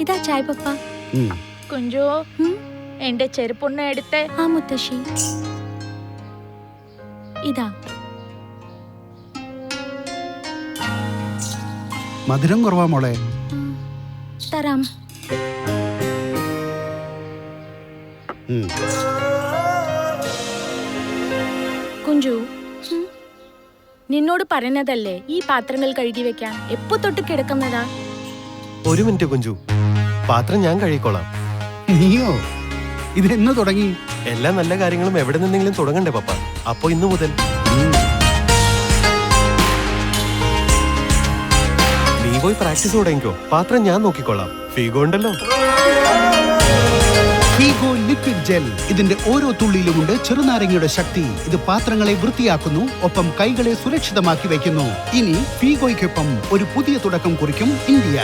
ഇതാ ചായ പപ്പ. കുഞ്ചു, എന്റെ ചെരുപ്പൊന്ന് എടുത്ത്. ആ മുത്തശ്ശി. ഇതാ. മധുരം കുറവാ മോളെ. തരാം. കുഞ്ചു, നിന്നോട് പറഞ്ഞതല്ലേ ഈ പാത്രങ്ങൾ കഴുകി വെക്കാൻ. എപ്പോ തൊട്ട് കിടക്കുന്നതാ? ഒരു മിനിറ്റ് കുഞ്ചു, പാത്രം ഞാൻ കഴുകിക്കോളാം. നീയോ? ഇതെന്ന് തുടങ്ങി? എല്ലാ നല്ല കാര്യങ്ങളും എവിടെ നിന്നെങ്കിലും തുടങ്ങണ്ടേ പപ്പ? അപ്പൊ ഇന്നു മുതൽ നീ പോയി പ്രാക്ടീസ് തുടങ്ങിക്കോ. പാത്രം ഞാൻ നോക്കിക്കോളാം. ഫീഗോ ഉണ്ടല്ലോ. Figo liquid gel. ഇതിന്റെ ഓരോ തുള്ളിയിലുമുണ്ട് ചെറുനാരങ്ങയുടെ ശക്തി. ഇത് പാത്രങ്ങളെ വൃത്തിയാക്കുന്നു, ഒപ്പം കൈകളെ സുരക്ഷിതമാക്കി വയ്ക്കുന്നു. ഇനി ഫീഗോയ്ക്കൊപ്പം ഒരു പുതിയ തുടക്കം കുറിക്കും ഇന്ത്യ.